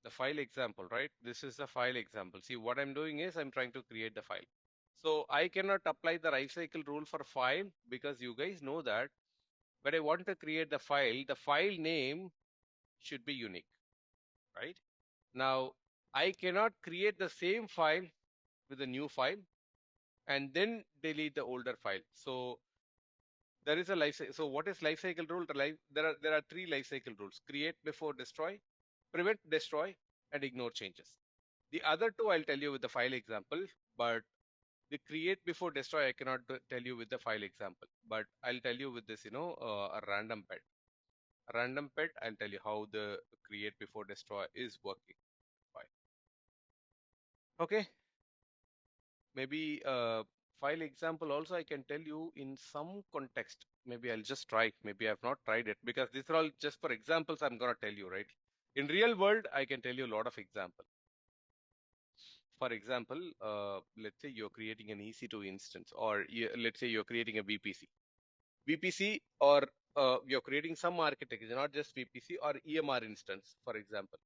the file example, right? This is the file example. See, what I'm doing is I'm trying to create the file. So I cannot apply the lifecycle rule for file because you guys know that when I want to create the file name should be unique, right? Now, I cannot create the same file with a new file and then delete the older file. So there is a life. So what is life cycle rule? There are three life cycle rules: create before destroy, prevent destroy, and ignore changes. The other two I'll tell you with the file example, but the create before destroy I cannot tell you with the file example. But I'll tell you with this, a random pet. A random pet. I'll tell you how the create before destroy is working. Fine. Okay. Maybe file example also I can tell you in some context. Maybe I'll just try. Maybe I've not tried it because these are all just for examples I'm gonna tell you, right? In real world, I can tell you a lot of example. For example, let's say you're creating an EC2 instance, or let's say you're creating a VPC. VPC, or you're creating some architecture, not just VPC or EMR instance, for example,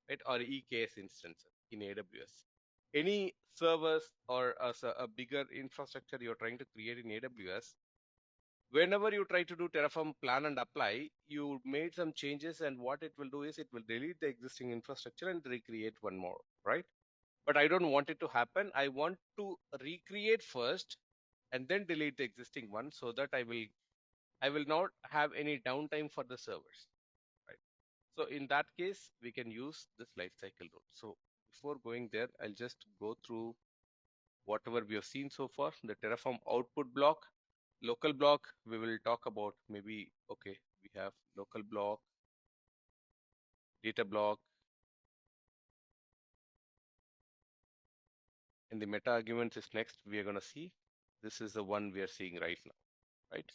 right? Or EKS instance in AWS. Any servers or a bigger infrastructure you're trying to create in AWS, whenever you try to do Terraform plan and apply, you made some changes, and what it will do is it will delete the existing infrastructure and recreate one more, right? But I don't want it to happen. I want to recreate first and then delete the existing one so that I will not have any downtime for the servers, right? So in that case, we can use this lifecycle rule. So before going there, I'll just go through whatever we have seen so far. The Terraform output block, local block, we will talk about maybe, okay, we have local block, data block, and the meta arguments is next. We are going to see. This is the one we are seeing right now, right?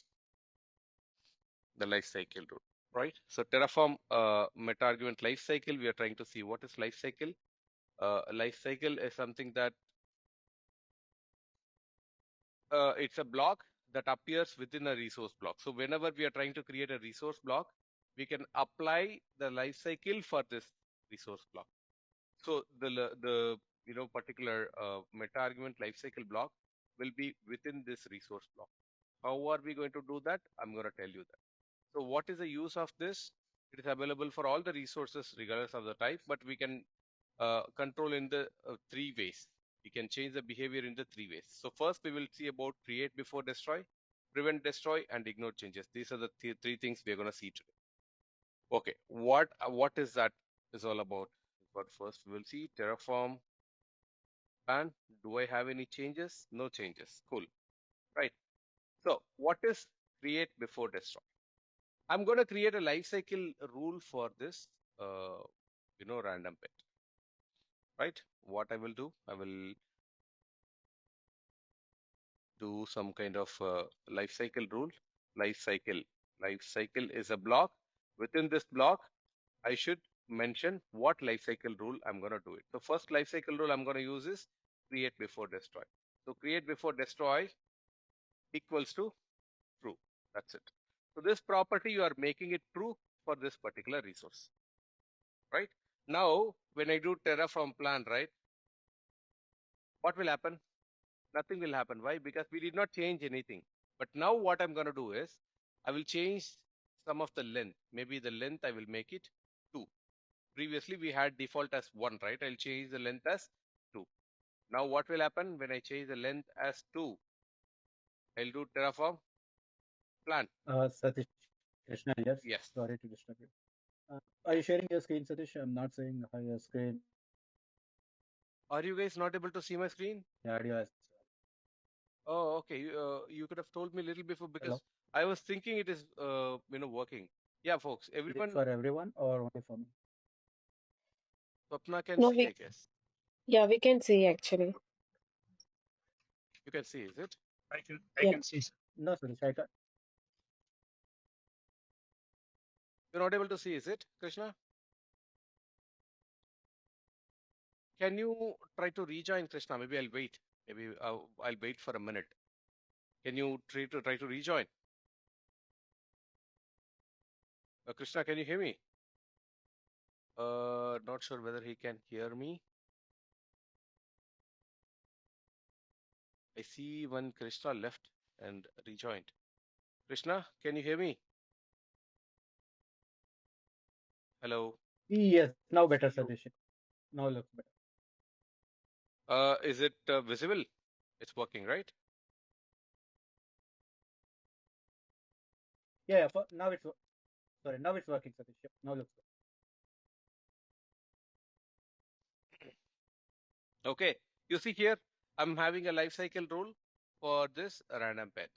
The life cycle rule, right? So Terraform meta argument life cycle, we are trying to see what is life cycle. Life cycle is something that it's a block that appears within a resource block. So whenever we are trying to create a resource block, we can apply the life cycle for this resource block. So the particular meta argument life cycle block will be within this resource block. How are we going to do that? I'm going to tell you that. So what is the use of this? It is available for all the resources regardless of the type, but we can control in the three ways. We can change the behavior in the three ways. So first we will see about create before destroy, prevent destroy, and ignore changes. These are the three things we are going to see today. Okay, what is that is all about? But first we will see Terraform plan. Do I have any changes? No changes. Cool. Right. So what is create before destroy? I'm going to create a lifecycle rule for this, random pet, right? What I will do, I will do some kind of lifecycle rule. Lifecycle. Lifecycle is a block. Within this block, I should mention what lifecycle rule I'm going to do it. The first lifecycle rule I'm going to use is create before destroy. So create before destroy equals to true. That's it. So this property, you are making it true for this particular resource, right? Now, when I do Terraform plan, right, what will happen? Nothing will happen. Why? Because we did not change anything. But now what I'm going to do is I will change some of the length. Maybe the length I will make it 2. Previously, we had default as 1, right? I'll change the length as 2. Now what will happen when I change the length as 2? I'll do Terraform plan. Satish, Krishna, yes. Yes. Sorry to disturb you. Are you sharing your screen, Satish? I'm not seeing your screen. Are you guys not able to see my screen? The audio is. Oh, okay. You could have told me a little before because Hello. I was thinking it is, working. Yeah, folks. Is it Everyone, for everyone or only for me? Swapna can No, see, I guess. yeah, we can see actually. You can see, is it? I Yeah. can see, sir. No, Satish. I can. You're not able to see, is it, Krishna? Can you try to rejoin, Krishna? Maybe I'll wait. Maybe I'll wait for a minute. Can you try to rejoin? Krishna, can you hear me? Not sure whether he can hear me. I see one Krishna left and rejoined. Krishna, can you hear me? Hello. Yes, now better, See you. Satish. Now looks better. Is it visible? It's working, right? Yeah, now it's sorry. Now it's working, Satish. Yep, now looks Okay. You see here, I'm having a lifecycle rule for this random pet.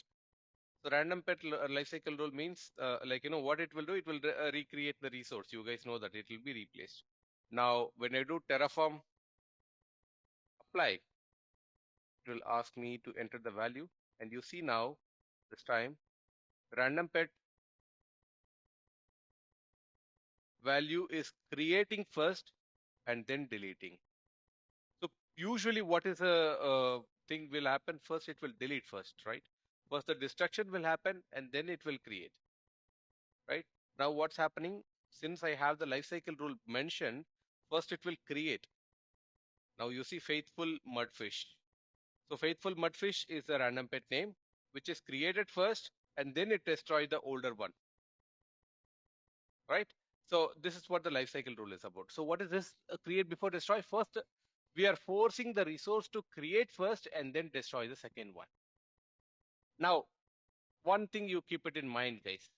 So random pet lifecycle rule means what it will do, it will recreate the resource. You guys know that it will be replaced. Now, when I do Terraform apply, it will ask me to enter the value. And you see now, this time, random pet value is creating first and then deleting. So usually what is a thing will happen first, it will delete first, right? First the destruction will happen and then it will create, right? Now what's happening, since I have the lifecycle rule mentioned, first it will create. Now you see faithful mudfish. So faithful mudfish is a random pet name, which is created first and then it destroys the older one, right? So this is what the lifecycle rule is about. So what is this create before destroy? First, we are forcing the resource to create first and then destroy the second one. Now, one thing you keep it in mind, guys.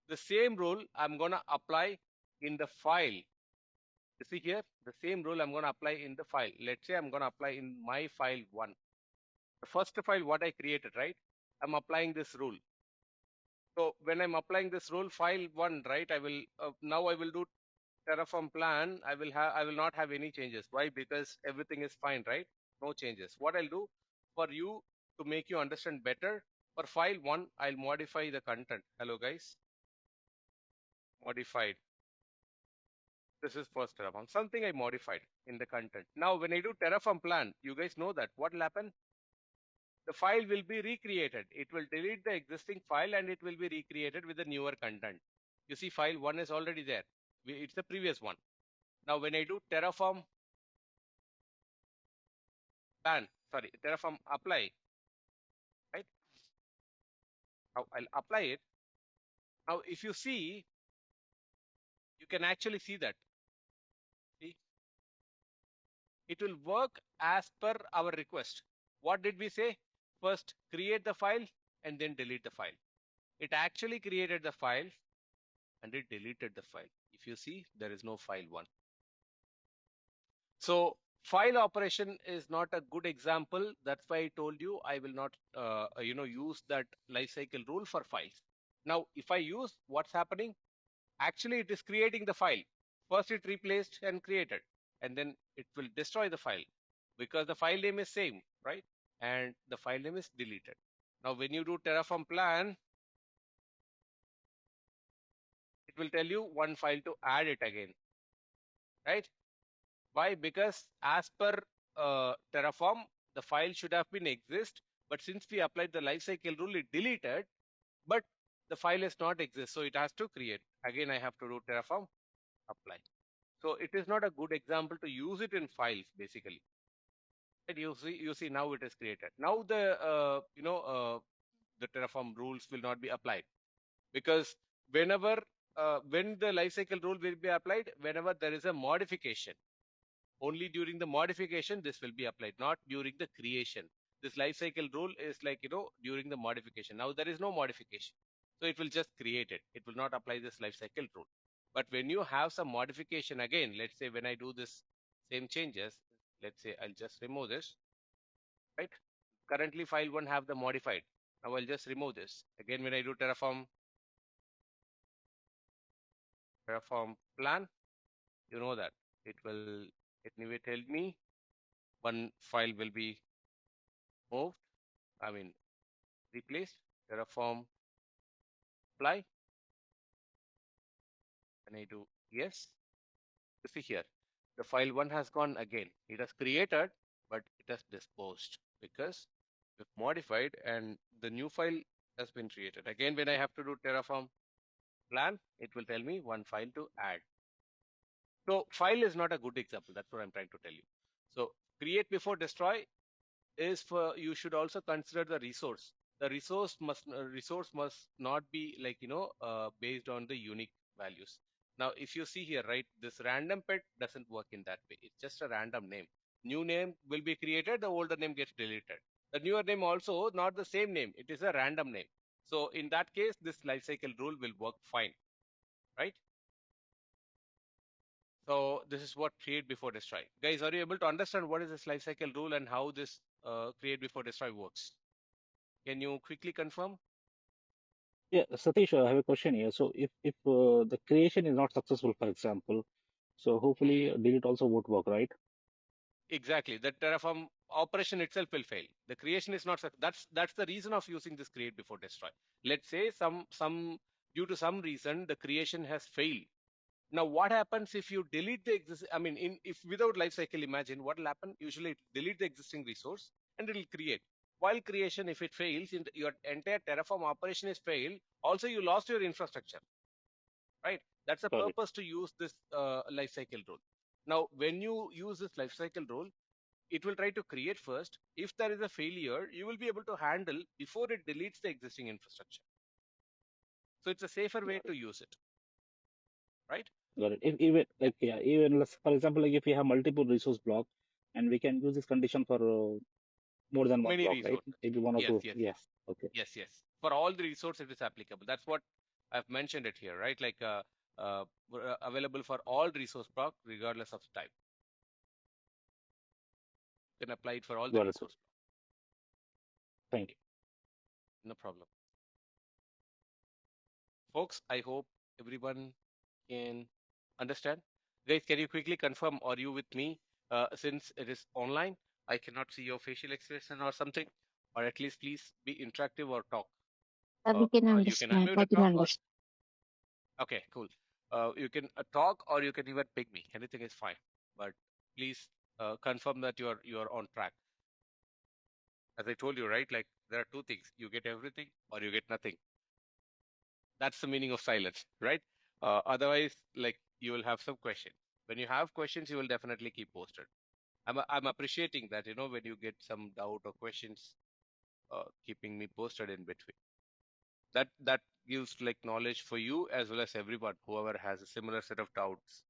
The same rule I'm going to apply in the file. You see here, the same rule I'm going to apply in the file. Let's say I'm going to apply in my file one. The first file what I created, right? I'm applying this rule. So when I'm applying this rule, file one, right? I will now I will do Terraform plan. I will not have any changes. Why? Because everything is fine, right? No changes. What I'll do for you to make you understand better, for file one, I'll modify the content. Hello guys, modified. This is first Terraform. Something I modified in the content. Now when I do Terraform plan, you guys know that what will happen? The file will be recreated. It will delete the existing file and it will be recreated with the newer content. You see file one is already there. It's the previous one. Now when I do Terraform plan, sorry, Terraform apply, right? Now I'll apply it. Now if you see, you can actually see that. See, it will work as per our request. What did we say? First, create the file and then delete the file. It actually created the file and it deleted the file. If you see, there is no file one. So file operation is not a good example. That's why I told you I will not, use that lifecycle rule for files. Now, if I use what's happening, actually it is creating the file. First it replaced and created, and then it will destroy the file because the file name is same, right? And the file name is deleted. Now, when you do Terraform plan, it will tell you one file to add it again, right? Why? Because as per Terraform, the file should have been exist, but since we applied the lifecycle rule, it deleted, but the file is not exist, so it has to create. Again, I have to do Terraform apply. So it is not a good example to use it in files, basically. And you see now it is created. Now the Terraform rules will not be applied because whenever when the lifecycle rule will be applied, whenever there is a modification, only during the modification this will be applied, not during the creation. This lifecycle rule is like during the modification. Now there is no modification, so it will just create it. It will not apply this lifecycle rule. But when you have some modification, again, let's say when I do this same changes, let's say I'll just remove this, right? Currently file one have the modified. Now I'll just remove this. Again, when I do Terraform plan, you know that it will tell me one file will be moved, I mean replaced. Terraform apply, and I do yes. You see here, the file one has gone again. It has created, but it has disposed because we've modified and the new file has been created. Again, when I have to do Terraform plan, it will tell me one file to add. So file is not a good example. That's what I'm trying to tell you. So create before destroy is for, you should also consider the resource. The resource must not be like, based on the unique values. Now, if you see here, right, this random pet doesn't work in that way. It's just a random name. New name will be created, the older name gets deleted. The newer name also not the same name. It is a random name. So in that case, this lifecycle rule will work fine, right? So this is what create before destroy. Guys, are you able to understand what is this lifecycle rule and how this create before destroy works? Can you quickly confirm? Yeah, Satish, I have a question here. So if the creation is not successful, for example, so hopefully delete also won't work, right? Exactly. The Terraform operation itself will fail. The creation is not that's the reason of using this create before destroy. Let's say some due to some reason the creation has failed. Now what happens if you delete the existing, I mean, if without lifecycle, imagine what will happen. Usually it delete the existing resource and it will create. While creation, if it fails, your entire Terraform operation is failed. Also, you lost your infrastructure, right? That's the Got it. purpose to use this lifecycle rule. Now, when you use this lifecycle rule, it will try to create first. If there is a failure, you will be able to handle before it deletes the existing infrastructure. So it's a safer way Got to it. use it, right? Got it. If even Yeah. like yeah, even for example, like if we have multiple resource block, and we can use this condition for more than one Many block, right? resources. Maybe one or Yes, two. yes, Yeah. Okay. yes, yes. For all the resources, it is applicable. That's what I've mentioned it here, right? Like available for all resource block, regardless of type. You can apply it for all the Got it. resource block. Thank you. No problem. Folks, I hope everyone can understand. Guys, can you quickly confirm, are you with me? Since it is online, I cannot see your facial expression or something, or at least please be interactive or talk. We can You can understand. unmute I and can talk, or understand. okay, cool. You can talk, or you can even ping me. Anything is fine, but please confirm that you are on track. As I told you, right? Like there are two things: you get everything, or you get nothing. That's the meaning of silence, right? Otherwise, like you will have some questions. When you have questions, you will definitely keep posted. I'm appreciating that, when you get some doubt or questions, keeping me posted in between. That gives like knowledge for you as well as everyone, whoever has a similar set of doubts,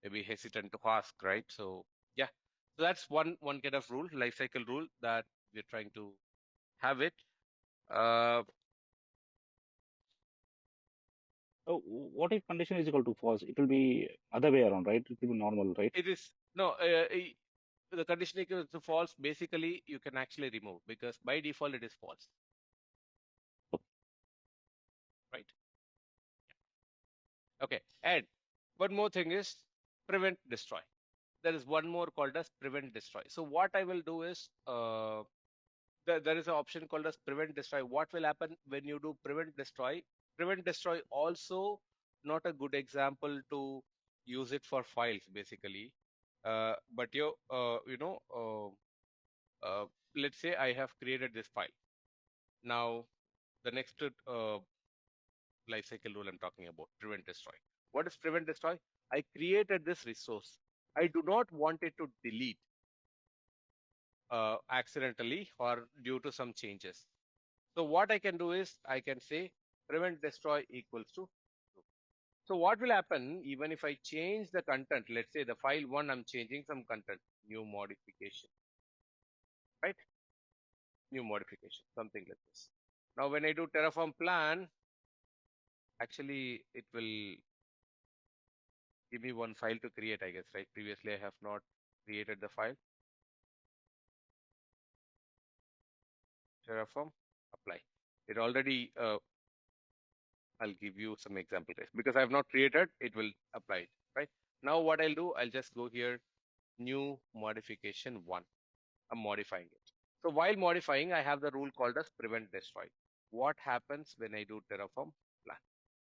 maybe hesitant to ask, right? So yeah, so that's one kind of rule, life cycle rule that we're trying to have it. Uh, Oh, what if condition is equal to false? It will be other way around, right? It will be normal, right? it is no the condition equals to false. Basically, you can actually remove because by default it is false, right? Okay, and one more thing is prevent destroy. There is one more called as prevent destroy. So what I will do is there is an option called as prevent destroy. What will happen when you do prevent destroy? Prevent destroy also not a good example to use it for files basically. But uh, let's say I have created this file. Now the next lifecycle rule I'm talking about, prevent destroy. What is prevent destroy? I created this resource. I do not want it to delete accidentally or due to some changes. So what I can do is I can say prevent destroy equals to true. So what will happen even if I change the content? Let's say the file one, I'm changing some content, new modification, right? New modification, something like this. Now when I do Terraform plan, actually it will give me one file to create, I guess, right? Previously I have not created the file. Terraform, apply. It already I'll give you some example tests because I have not created, it will apply it, right? Now what I'll do, I'll just go here, new modification one. I'm modifying it. So while modifying, I have the rule called as prevent destroy. What happens when I do Terraform plan?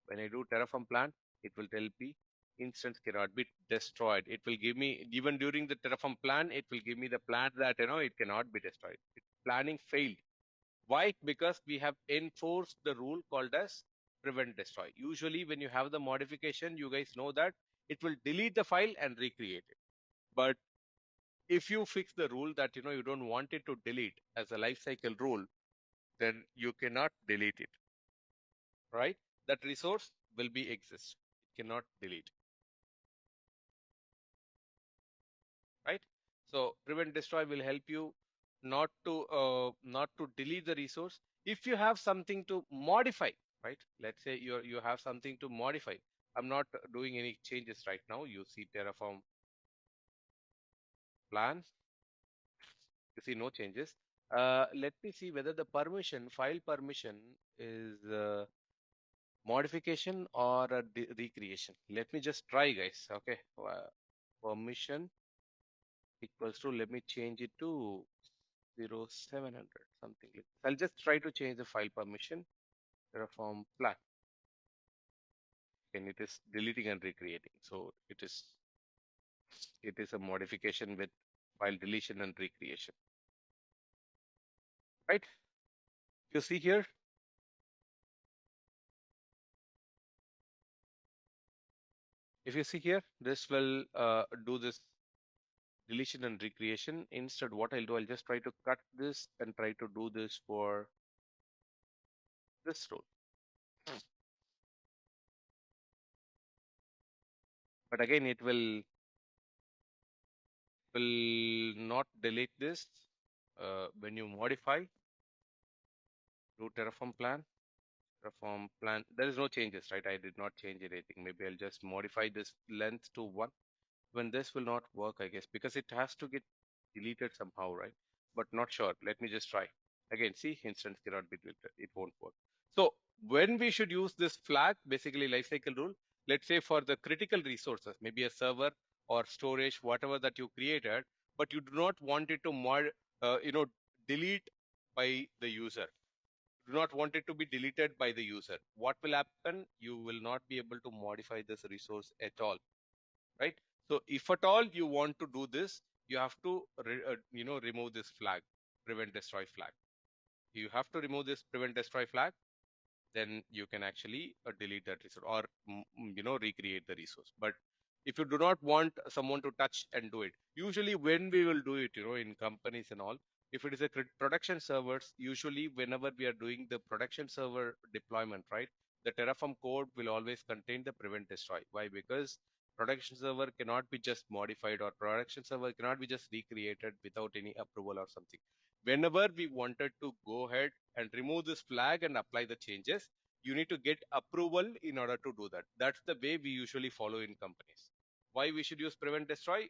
When I do Terraform plan, it will tell me instance cannot be destroyed. It will give me, even during the Terraform plan, it will give me the plan that, it cannot be destroyed. Planning failed. Why? Because we have enforced the rule called as prevent destroy. Usually when you have the modification, you guys know that it will delete the file and recreate it. But if you fix the rule that you don't want it to delete as a lifecycle rule, then you cannot delete it, right? That resource will be exist. It cannot delete, right? So prevent destroy will help you not to delete the resource. If you have something to modify, right? Let's say you have something to modify. I'm not doing any changes right now. You see Terraform plan. You see no changes. Let me see whether the permission, file permission is modification or a recreation. Let me just try, guys. Okay. Permission equals to, let me change it to 0700, something like this. I'll just try to change the file permission, Terraform plan. And it is deleting and recreating. So it is a modification with file deletion and recreation. Right? You see here, if you see here, this will do this deletion and recreation. Instead, what I'll do, I'll just try to cut this and try to do this for this role. But again, it will not delete this when you modify to Terraform plan. Terraform plan, there is no changes, right? I did not change anything. Maybe I'll just modify this length to 1. When this will not work, I guess, because it has to get deleted somehow, right? But not sure. Let me just try. Again, see, instance cannot be deleted. It won't work. So when we should use this flag, basically lifecycle rule, let's say for the critical resources, maybe a server or storage, whatever that you created, but you do not want it to delete by the user. Do not want it to be deleted by the user. What will happen? You will not be able to modify this resource at all, right? So if at all you want to do this, you have to remove this flag, prevent destroy flag. You have to remove this prevent destroy flag, then you can actually delete that resource or recreate the resource. But if you do not want someone to touch and do it, usually when we will do it, in companies and all, if it is a production servers, usually whenever we are doing the production server deployment, right, the Terraform code will always contain the prevent destroy. Why? Because production server cannot be just modified, or production server cannot be just recreated without any approval or something. Whenever we wanted to go ahead and remove this flag and apply the changes, you need to get approval in order to do that. That's the way we usually follow in companies. Why we should use prevent destroy?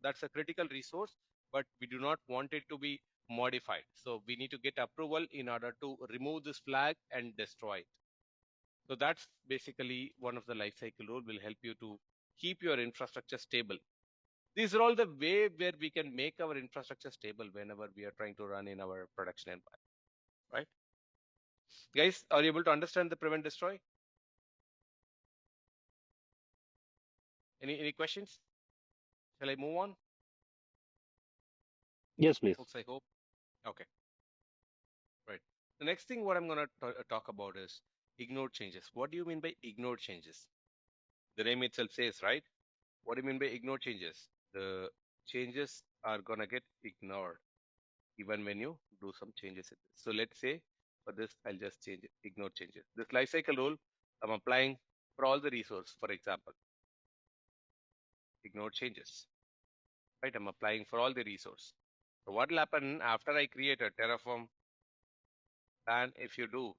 That's a critical resource, but we do not want it to be modified. So we need to get approval in order to remove this flag and destroy it. So that's basically one of the lifecycle rule will help you to keep your infrastructure stable. These are all the way where we can make our infrastructure stable whenever we are trying to run in our production environment, right? Guys, are you able to understand the prevent destroy? Any questions? Shall I move on? Yes, please. Folks, I hope. Okay, right. The next thing what I'm going to talk about is ignored changes. What do you mean by ignored changes? The name itself says, right? What do you mean by ignored changes? The changes are going to get ignored even when you do some changes in this. So let's say for this, I'll just change it, ignore changes. This lifecycle rule I'm applying for all the resource, for example, ignore changes, right? I'm applying for all the resource. So what will happen after I create a Terraform plan? If you do,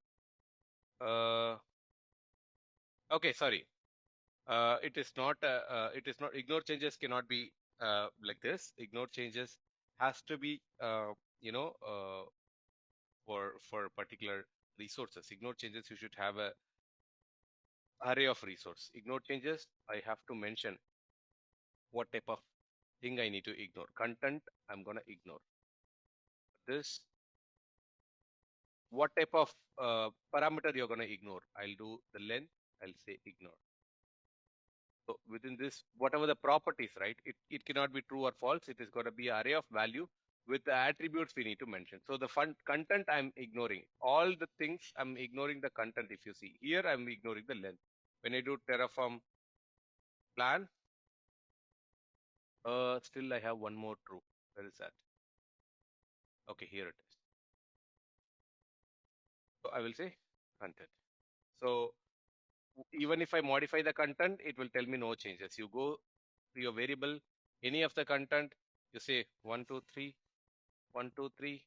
okay, sorry, it is not, ignore changes cannot be like this. Ignore changes has to be, for particular resources. Ignore changes, you should have a array of resource. Ignore changes, I have to mention what type of thing I need to ignore. Content, I'm going to ignore. This, what type of parameter you're going to ignore. I'll do the length, I'll say ignore. So within this, whatever the properties, right, it cannot be true or false. It is going to be an array of value with the attributes we need to mention. So the content I'm ignoring. All the things I'm ignoring the content. If you see here, I'm ignoring the length. When I do Terraform plan. Still I have one more true. Where is that? Okay, here it is. So I will say content. So even if I modify the content, it will tell me no changes. You go to your variable, any of the content, you say 1, 2, 3, 1, 2, 3.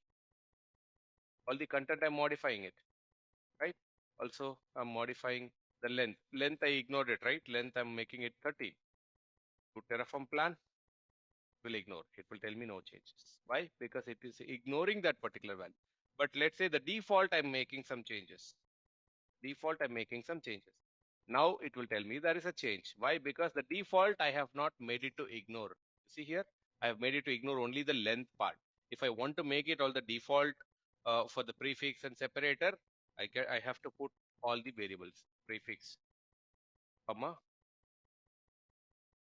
All the content I'm modifying it, right? Also, I'm modifying the length. Length I ignored it, right? Length I'm making it 30. To Terraform plan will ignore. It will tell me no changes. Why? Because it is ignoring that particular value. But let's say the default I'm making some changes. Default I'm making some changes. Now it will tell me there is a change. Why? Because the default I have not made it to ignore. See here, I have made it to ignore only the length part. If I want to make it all the default for the prefix and separator, I have to put all the variables prefix, comma,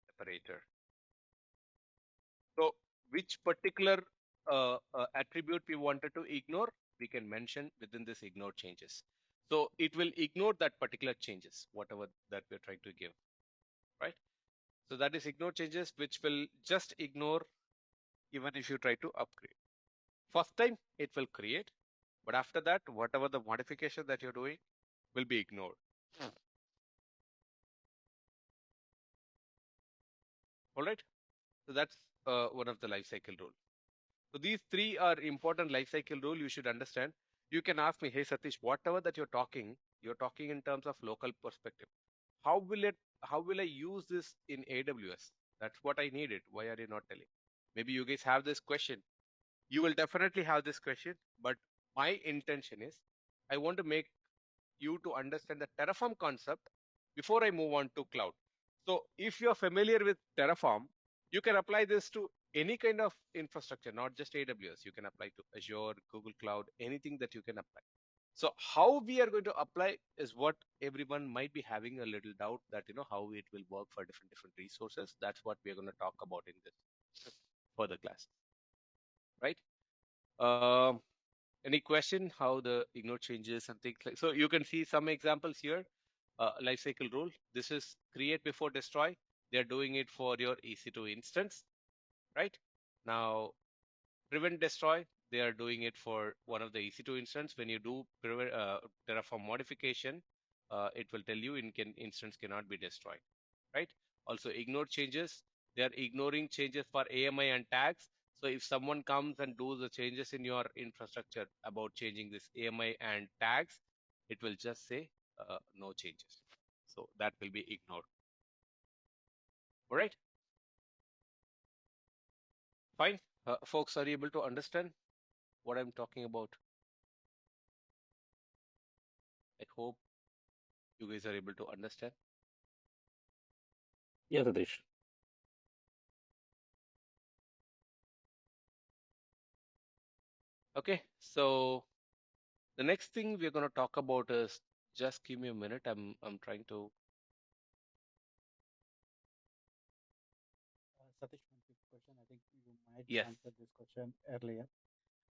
separator. So which particular attribute we wanted to ignore, we can mention within this ignore changes. So it will ignore that particular changes, whatever that we're trying to give, right? So that is ignore changes, which will just ignore even if you try to upgrade. First time it will create, but after that, whatever the modification that you're doing will be ignored. All right. So that's one of the life cycle rule. So these three are important life cycle rule you should understand. You can ask me, hey Satish, whatever that you're talking in terms of local perspective. How will I use this in AWS? That's what I needed. Why are you not telling? Maybe you guys have this question. You will definitely have this question, but my intention is I want to make you to understand the Terraform concept before I move on to cloud. So if you're familiar with Terraform, you can apply this to any kind of infrastructure, not just AWS. You can apply to Azure, Google Cloud, anything that you can apply. So how we are going to apply is what everyone might be having a little doubt that, how it will work for different resources. That's what we are going to talk about in this further class, right? Um, any question how the ignore changes and things like so you can see some examples here. Lifecycle rule. This is create before destroy. They're doing it for your EC2 instance, right? Now prevent destroy. They are doing it for one of the EC2 instance. When you do Terraform modification, it will tell you instance cannot be destroyed, right? Also ignore changes. They are ignoring changes for AMI and tags. So if someone comes and does the changes in your infrastructure about changing this AMI and tags, it will just say no changes. So that will be ignored. All right, fine. Folks, are you able to understand what I'm talking about? I hope you guys are able to understand. Yeah, Satish. Okay, so the next thing we're going to talk about is just give me a minute. I'm trying to. Satish, one quick question. I think you might Yes. answer this question earlier.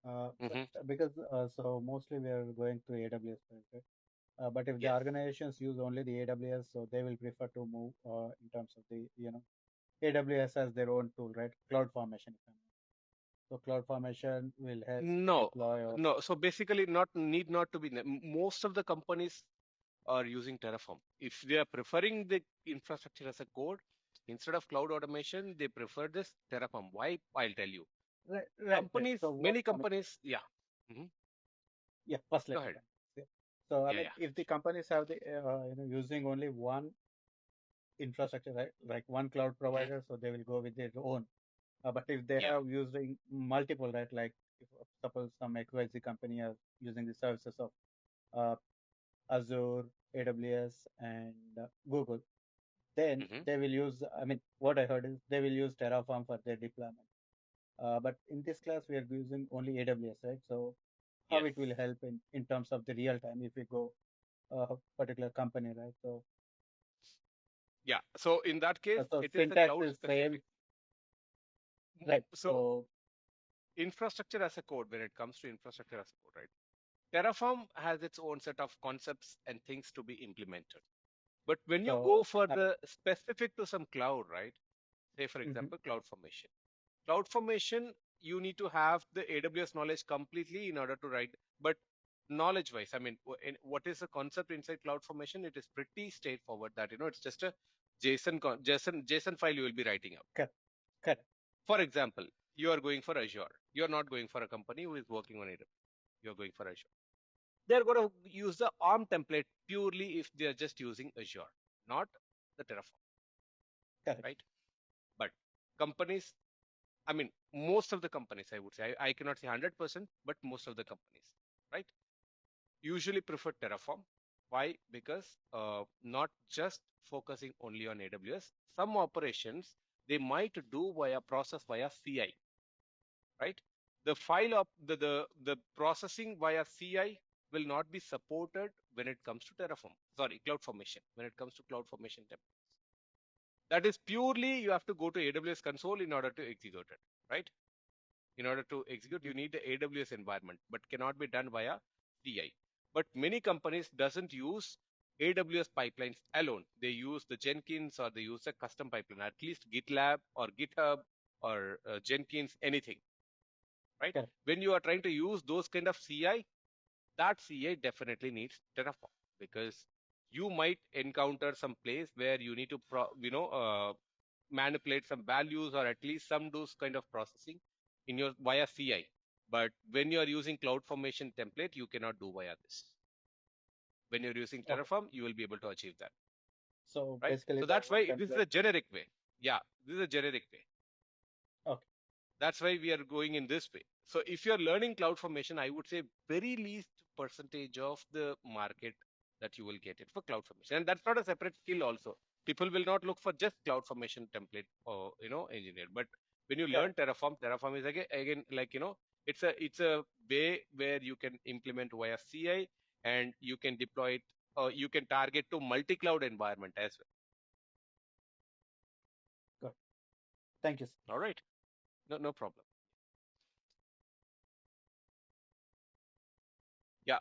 But Hmm. because so mostly we are going to AWS, right? But if the Yes. organizations use only the AWS, so they will prefer to move in terms of the AWS as their own tool, right? Cloud formation, if I'm not. So cloud formation will help No, deploy or no. So basically, not to be. Most of the companies are using Terraform. If they are preferring the infrastructure as a code instead of cloud automation, they prefer this Terraform. Why? I'll tell you. right. Companies, So what many I mean, companies, yeah. Hmm. yeah. First, Go let me ahead. finish. Yeah. So I Yeah, mean, yeah. if the companies have the using only one infrastructure, right, like one cloud Hmm. provider, so they will go with their own. But if they Yeah. have using multiple, right, like if suppose some XYZ company are using the services of uh, Azure, AWS, and Google, then Hmm. they will use, I mean, what I heard is they will use Terraform for their deployment. But in this class, we are using only AWS, right? So how Yes. it will help in terms of the real time if we go particular company, right? So, Yeah. So in that case, so it is a syntax cloud is same, specific. right? So So, infrastructure as a code, when it comes to infrastructure as a code, right? Terraform has its own set of concepts and things to be implemented. But when you So, go for the specific to some cloud, right? Say, for mhm, example, CloudFormation. CloudFormation, you need to have the AWS knowledge completely in order to write. But knowledge-wise, I mean, what is the concept inside CloudFormation? It is pretty straightforward. That it's just a JSON file you will be writing out. correct, correct, For example, you are going for Azure. You are not going for a company who is working on AWS. You are going for Azure. They're going to use the ARM template purely if they are just using Azure, not the Terraform, correct, right? But companies, I mean, most of the companies, I would say, I cannot say 100%, but most of the companies, right, usually prefer Terraform. Why? Because not just focusing only on AWS, some operations they might do via process via CI, right? The file of the processing via CI will not be supported when it comes to Terraform. Sorry, CloudFormation. When it comes to CloudFormation templates, that is purely you have to go to AWS console in order to execute it, right? In order to execute, you mhm, need the AWS environment, but cannot be done via CI. But many companies doesn't use AWS pipelines alone. They use the Jenkins or they use a custom pipeline, at least GitLab or GitHub or Jenkins, anything, right? correct. When you are trying to use those kind of CI, that CI definitely needs Terraform because you might encounter some place where you need to, manipulate some values or at least some those kind of processing in your via CI. But when you are using CloudFormation template, you cannot do via this. When you're using Okay. Terraform, you will be able to achieve that, So right? basically, So the that's one why this is template. a generic way. Yeah, this is a generic way. Okay. That's why we are going in this way. So if you're learning CloudFormation, I would say very least percentage of the market that you will get it for CloudFormation. And that's not a separate skill also. People will not look for just CloudFormation template or, engineer. But when you learn Correct. Terraform, Terraform is again like, it's a way where you can implement via CI and you can deploy it, or you can target to multi-cloud environment as Good. Thank you. well. All right. No, no problem. Yeah.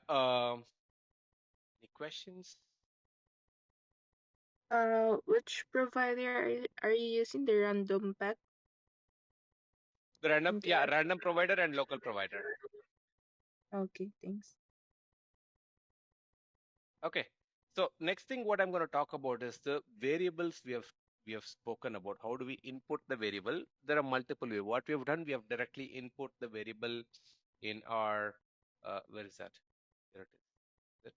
Any questions? Which provider are you using? The random pack The random, in yeah, there? random provider and local provider. Okay, thanks. Okay. So next thing, what I'm going to talk about is the variables we have spoken about. How do we input the variable? There are multiple ways. What we have done, we have directly input the variable in our where is that? There it is.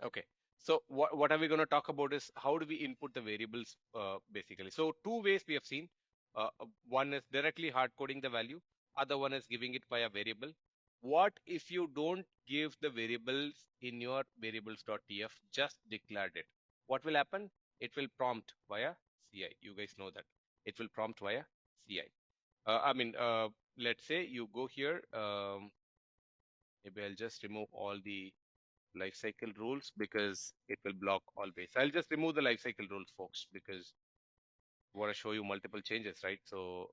Okay. So what are we going to talk about is how do we input the variables basically. So two ways we have seen. One is directly hard coding the value. Other one is giving it via variable. What if you don't give the variables in your variables.tf, just declared it? What will happen? It will prompt via CI. You guys know that. It will prompt via CI. Let's say you go here. Maybe I'll just remove all the lifecycle rules because it will block always. I'll just remove the lifecycle rules, folks, because I want to show you multiple changes, right? So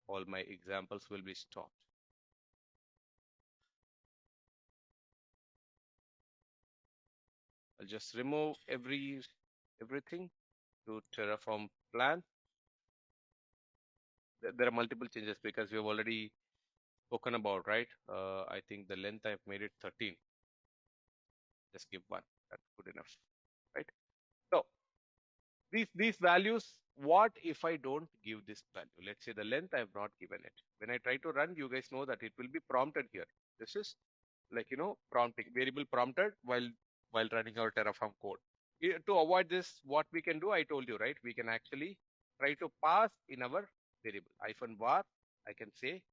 all my examples will be stopped. I'll just remove everything to Terraform plan. There are multiple changes because we have already spoken about, right? I think the length I've made it 13. Just give one. That's good enough, right? So these values, what if I don't give this value? Let's say the length I have not given it. When I try to run, you guys know that it will be prompted here. This is like, prompting, variable prompted while running our Terraform code. To avoid this, what we can do, I told you, right? We can actually try to pass in our variable -var. I can say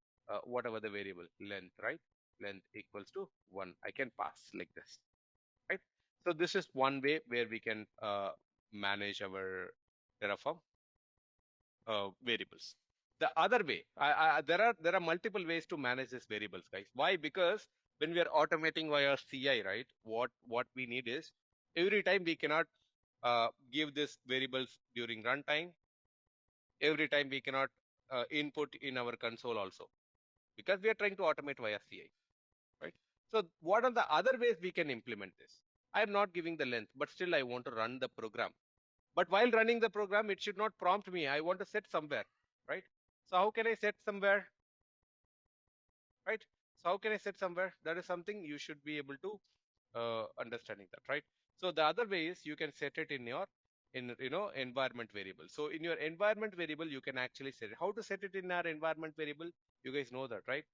whatever the variable length, right? Length equals to 1. I can pass like this, right? So this is one way where we can manage our Terraform variables. The other way, there are multiple ways to manage these variables, guys. Why? Because when we are automating via CI, right? What we need is every time we cannot give this variables during runtime. Every time we cannot input in our console also because we are trying to automate via CI, right? So what are the other ways we can implement this? I am not giving the length, but still I want to run the program. But while running the program, it should not prompt me. I want to set somewhere, right? So how can I set somewhere, right? So how can I set somewhere? That is something you should be able to understanding that, right? So the other way is you can set it in your environment variable. So in your environment variable, you can actually set it. How to set it in our environment variable? You guys know that, right?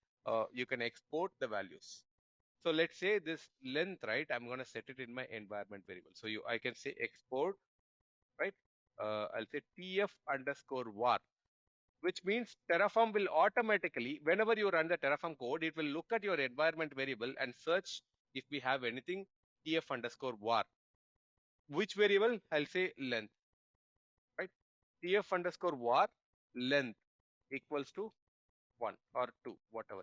You can export the values. So let's say this length, right? I'm going to set it in my environment variable. So I can say export, right? I'll say tf underscore var, which means Terraform will automatically, whenever you run the Terraform code, it will look at your environment variable and search if we have anything tf underscore var. Which variable? I'll say length, right? tf underscore var length equals to 1 or 2, whatever.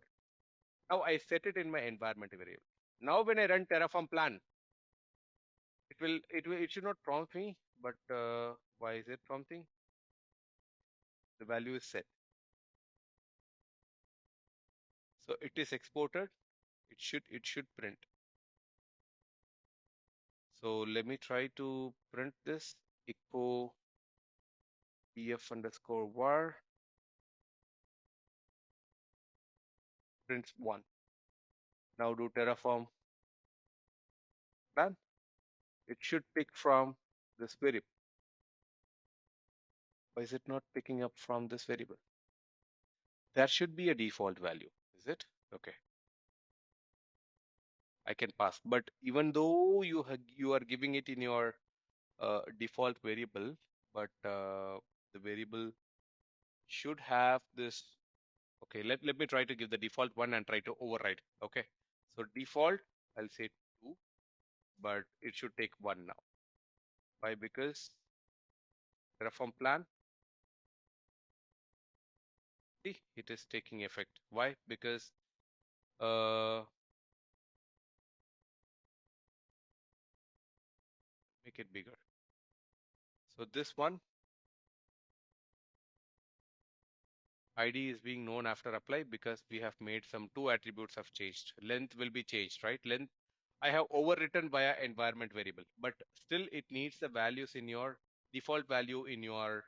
Now I set it in my environment variable. Now when I run Terraform plan, it should not prompt me, but why is it prompting? The value is set. So it is exported. It should print. So let me try to print this echo tf underscore var prints 1. Now do Terraform plan. It should pick from this variable. Why is it not picking up from this variable? There should be a default value, is it? Okay, I can pass. But even though you are giving it in your default variable, but the variable should have this. Okay, let me try to give the default one and try to override. Okay, so default, I'll say 2, but it should take 1 now. Why? Because Terraform plan, see, it is taking effect. Why? Because make it bigger. So this one ID is being known after apply because we have made some 2 attributes have changed. Length will be changed, right? Length I have overwritten via environment variable, but still it needs the values in your default value in your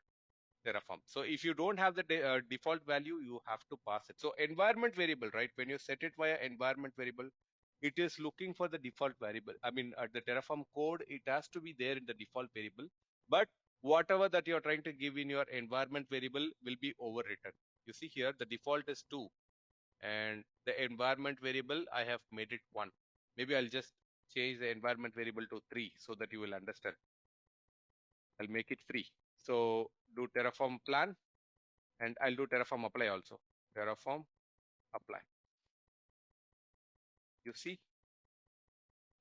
Terraform. So if you don't have the default value, you have to pass it. So environment variable, right? When you set it via environment variable, it is looking for the default variable. I mean, at the Terraform code, it has to be there in the default variable. But whatever that you're trying to give in your environment variable will be overwritten. You see here, the default is 2. And the environment variable, I have made it 1. Maybe I'll just change the environment variable to 3 so that you will understand. I'll make it free. So do Terraform plan, and I'll do Terraform apply also. Terraform apply. You see,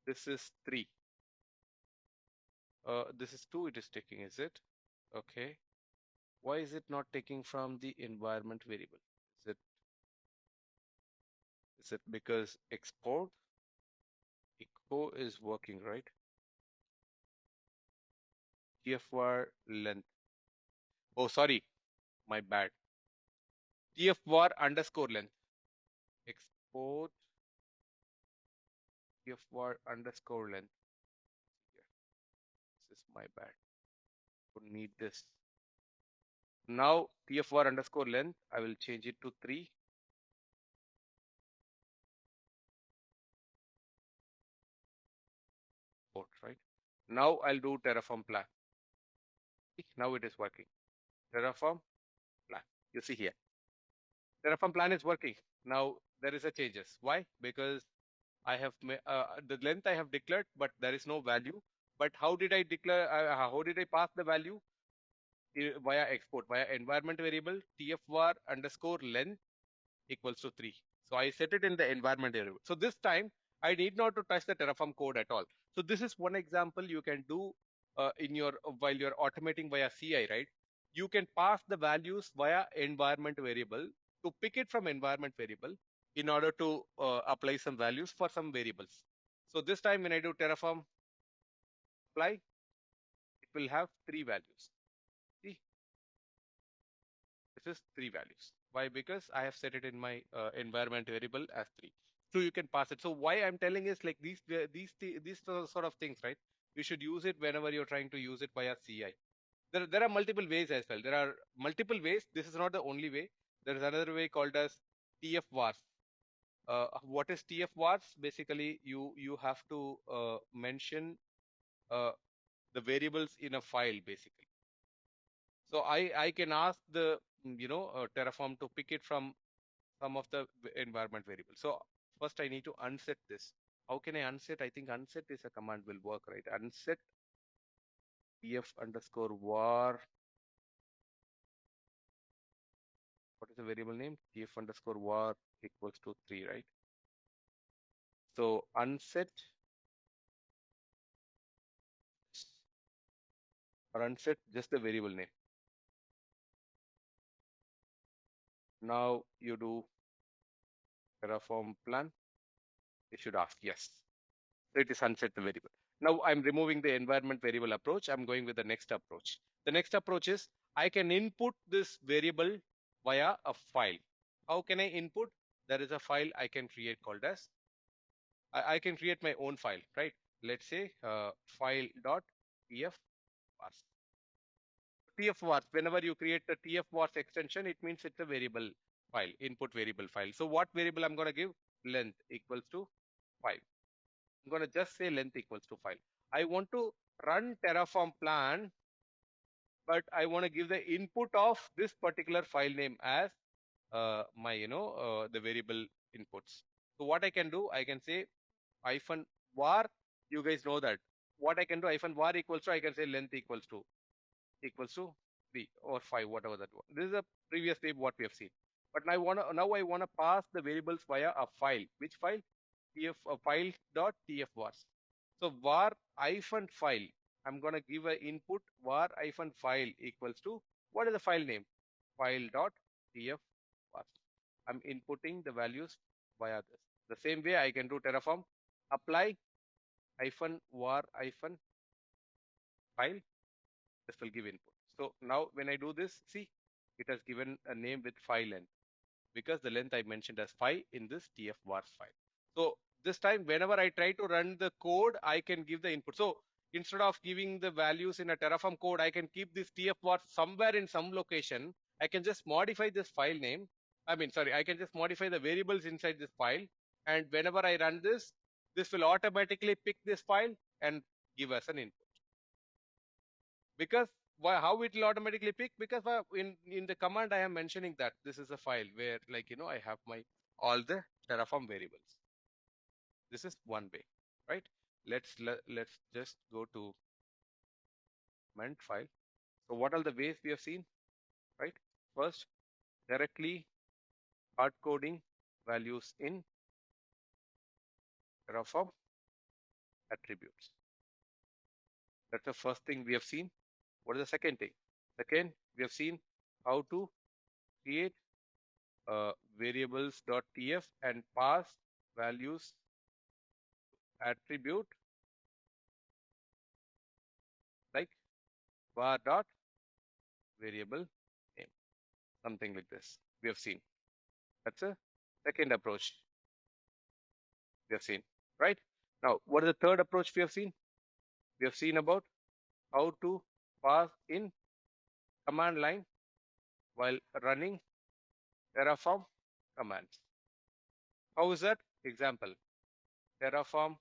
this is 3. This is 2, it is taking, is it? Okay. Why is it not taking from the environment variable? Is it because export echo is working, right? TFVAR length. Oh, sorry, my bad. TFVAR underscore length. Export TFVAR underscore length. This is my bad. Don't need this. Now TFVAR underscore length, I will change it to 3. Right. Now I'll do Terraform plan. Now it is working. Terraform plan. You see here. Terraform plan is working. Now there is a changes. Why? Because I have the length I have declared, but there is no value. But how did I declare? How did I pass the value? Via export, via environment variable tfvar underscore length equals to 3. So I set it in the environment variable. So this time I need not to touch the Terraform code at all. So this is one example you can do in your while you're automating via CI, right? You can pass the values via environment variable to pick it from environment variable in order to apply some values for some variables. So this time when I do Terraform apply, it will have 3 values. See, this is 3 values. Why? Because I have set it in my environment variable as 3. So you can pass it. So why I'm telling is like these sort of things, right? You should use it whenever you're trying to use it via CI. There are multiple ways as well. There are multiple ways. This is not the only way. There is another way called as TF vars. What is TF vars? Basically, you have to mention uh, the variables in a file, basically. So I can ask the Terraform to pick it from some of the environment variables. So first I need to unset this. How can I unset? I think unset is a command will work, right? Unset tf underscore var. What is the variable name? Tf underscore var equals to 3, right? So unset or unset just the variable name. Now you do Terraform plan. It should ask yes. So it is unset the variable. Now I'm removing the environment variable approach. I'm going with the next approach. The next approach is I can input this variable via a file. How can I input? There is a file I can create called as, I can create my own file, right? Let's say file.tf vars. TF vars, whenever you create the TF vars extension, it means it's a variable file, input variable file. So what variable I'm going to give? Length equals to 5. I'm going to just say length equals to 5. I want to run Terraform plan, but I want to give the input of this particular file name as the variable inputs. So what I can do, I can say hyphen var. You guys know that. What I can do, hyphen var equals to, I can say length equals to 3 or 5, whatever that was. This is a previous step what we have seen. But now I want to pass the variables via a file. Which file? tf file.tf vars. So var hyphen file. I'm going to give an input var hyphen file equals to, what is the file name? File.tf vars. I'm inputting the values via this. The same way I can do Terraform apply hyphen var hyphen file. This will give input. So now when I do this, see, it has given a name with file length because the length I mentioned as 5 in this tf vars file. So this time, whenever I try to run the code, I can give the input. So instead of giving the values in a Terraform code, I can keep this tf vars somewhere in some location. I can just modify this file name. I can just modify the variables inside this file. And whenever I run this, this will automatically pick this file and give us an input. Because how it will automatically pick? Because in the command I am mentioning that this is a file where I have my all the Terraform variables. This is one way, right? Let's just go to command file. So what are the ways we have seen, right? First, directly hard coding values in Terraform attributes. That's the first thing we have seen. What is the second thing? Second, we have seen how to create variables.tf and pass values attribute like var dot variable name, something like this. We have seen. That's a second approach we have seen, right? Now, what is the third approach we have seen? We have seen about how to pass in command line while running Terraform commands. How is that? Example, Terraform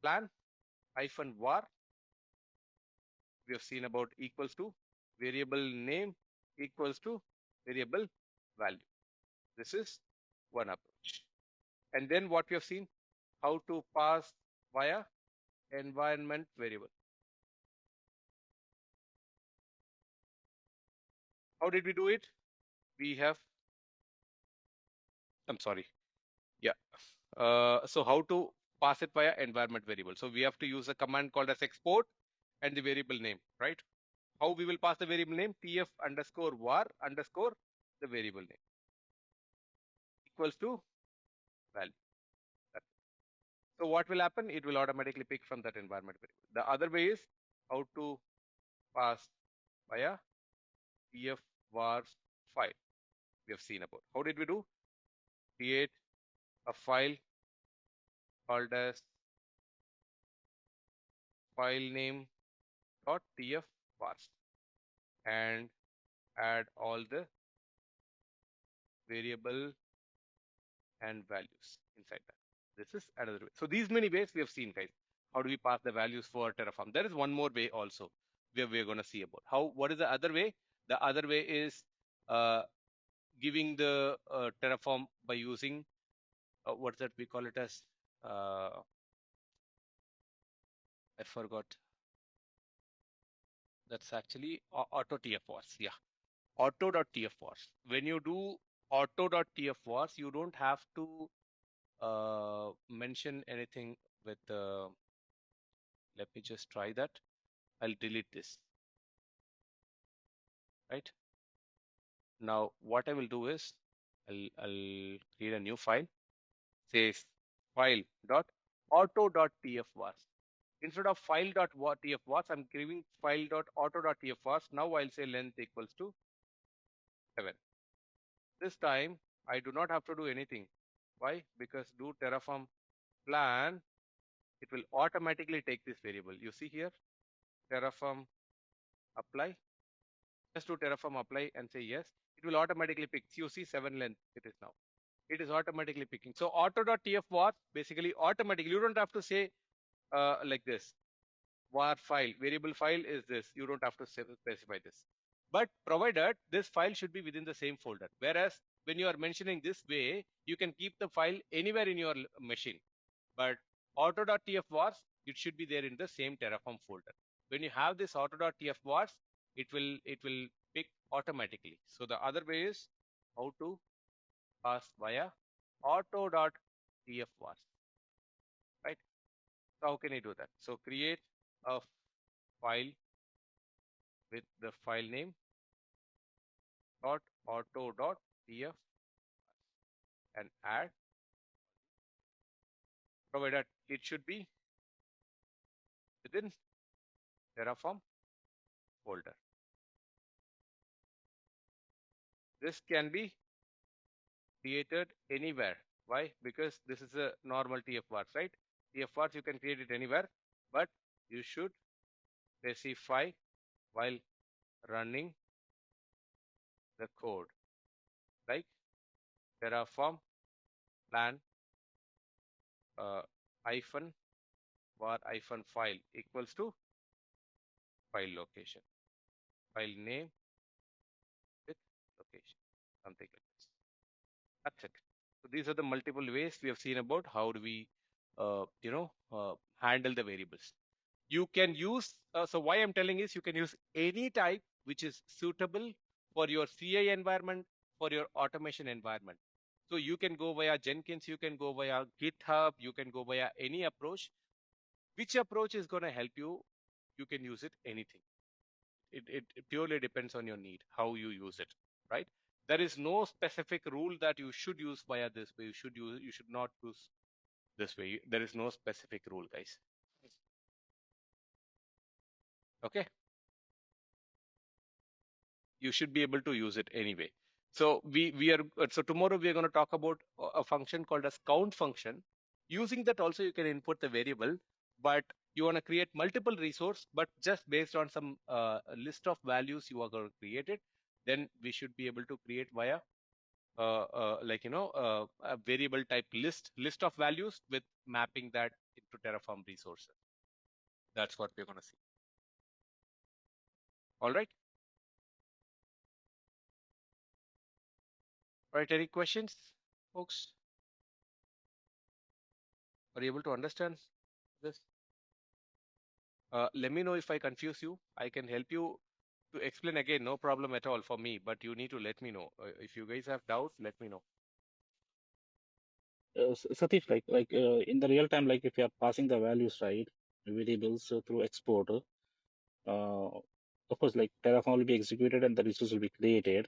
plan hyphen var. We have seen about equals to variable name equals to variable value. This is one approach. And then what we have seen, how to pass via environment variable. How did we do it? We have, I'm sorry. Yeah. So how to pass it via environment variable. So we have to use a command called as export and the variable name, right? How we will pass the variable name? tf underscore var underscore the variable name equals to value. So what will happen? It will automatically pick from that environment variable. The other way is how to pass via tf vars file. We have seen about. How did we do? Create a file called as file name dot tf parse and add all the variable and values inside that. This is another way. So these many ways we have seen, guys. How do we pass the values for Terraform? There is one more way also where we're going to see about how. What is the other way? The other way is giving the Terraform by using what's that we call it as? I forgot. That's actually auto TFVars. Yeah, auto.tfvars. When you do auto.tfvars, you don't have to mention anything with let me just try that. I'll delete this. Right now, what I will do is I'll create a new file. Says file dot auto.tfvars. Instead of file.tfvars, I'm giving file.auto.tfvars. Now I'll say length equals to 7. This time I do not have to do anything. Why? Because do Terraform plan, it will automatically take this variable. You see here, Terraform apply. Just do Terraform apply and say yes. It will automatically pick. You see 7 length it is now. It is automatically picking. So auto.tfvar basically automatically. You don't have to say like this. Var file, variable file is this. You don't have to specify this. But provided this file should be within the same folder. Whereas when you are mentioning this way, you can keep the file anywhere in your machine. But auto.tfvars, it should be there in the same Terraform folder. When you have this auto.tfvars, it will pick automatically. So the other way is how to pass via auto.tfvars. Right? So how can you do that? So create a file with the file name dot auto.tf and add, provided it should be within Terraform folder. This can be created anywhere. Why? Because this is a normal TFVars, right? TFVars you can create it anywhere, but you should specify while running the code, like Terraform plan hyphen var hyphen file equals to file location, file name with location, something like this. That's it. So these are the multiple ways we have seen about how do we, handle the variables. You can use, so why I'm telling is you can use any type which is suitable for your CI environment, for your automation environment. So you can go via Jenkins, you can go via GitHub, you can go via any approach. Which approach is going to help you? You can use it anything. It purely depends on your need, how you use it, right? There is no specific rule that you should use via this way. You should not use this way. There is no specific rule, guys. Okay. You should be able to use it anyway. So so tomorrow we are going to talk about a function called as count function. Using that also you can input the variable, but you want to create multiple resource, but just based on some list of values you are going to create it, then we should be able to create via a variable type list of values with mapping that into Terraform resources. That's what we're going to see. All right. All right. Any questions, folks? Are you able to understand this? Let me know if I confuse you. I can help you to explain again. No problem at all for me, but you need to let me know. If you guys have doubts, let me know. Satish, in the real time, like if you are passing the values, right, variables through export, of course, like Terraform will be executed and the resource will be created.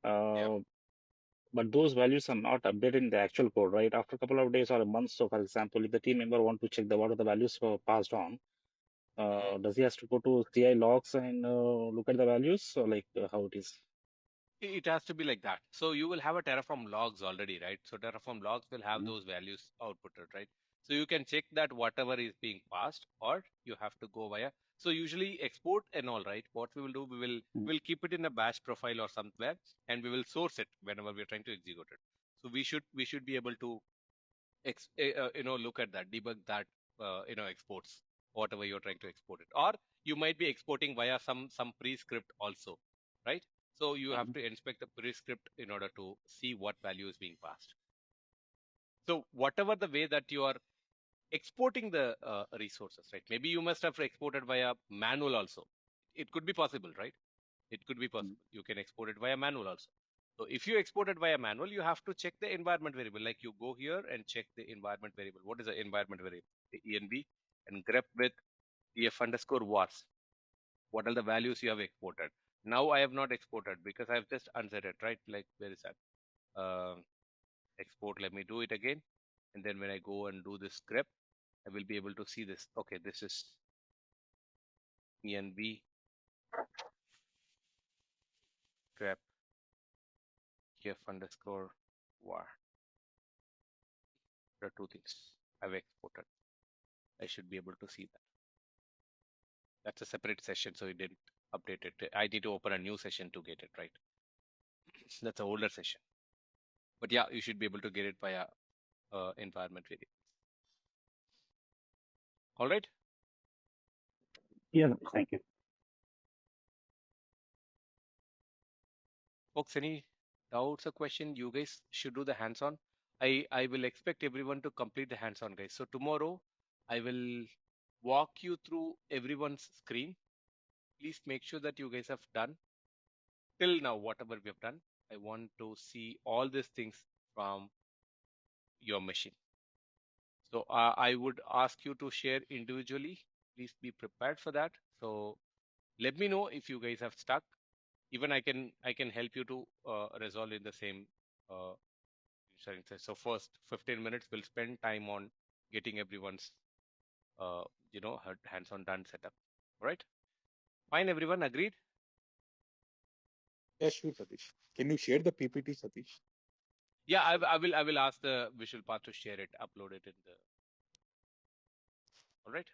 Yeah. But those values are not updated in the actual code, right? After a couple of days or a month, so for example, if the team member want to check what are the values passed on, does he has to go to CI logs and look at the values, or how it is? It has to be like that. So you will have a Terraform logs already, right? So Terraform logs will have those values outputted, right? So you can check that whatever is being passed, or you have to go via. So usually export and all, right? What we will do, we'll keep it in a bash profile or somewhere, and we will source it whenever we're trying to execute it. So we should be able to look at that, debug that, exports, whatever you're trying to export it. Or you might be exporting via some pre-script also, right? So you have to inspect the pre-script in order to see what value is being passed. So whatever the way that you are exporting the resources, right? Maybe you must have exported via manual also. It could be possible, right? It could be possible. You can export it via manual also. So if you export it via manual, you have to check the environment variable. Like you go here and check the environment variable. What is the environment variable? The env and grep with ef underscore vars. What are the values you have exported? Now I have not exported because I have just unset it, right? Like where is that? Export. Let me do it again. And then when I go and do this grep, I will be able to see this. Okay, this is env grep ef underscore var. There are two things I've exported. I should be able to see that. That's a separate session, so it didn't update it. I need to open a new session to get it right. That's an older session. But yeah, you should be able to get it via environment variables. All right. Yeah, thank you. Folks, any doubts or question? You guys should do the hands-on. I will expect everyone to complete the hands-on, guys. So tomorrow I will walk you through everyone's screen. Please make sure that you guys have done till now whatever we have done. I want to see all these things from your machine. So I would ask you to share individually. Please be prepared for that. So let me know if you guys have stuck. Even I can help you to resolve in the same sharing session. So first 15 minutes we'll spend time on getting everyone's hands-on done setup. All right. Fine, everyone agreed? Yeah, sure, Satish. Can you share the PPT, Satish? Yeah, I will ask the Visualpath to share it, upload it in the. All right.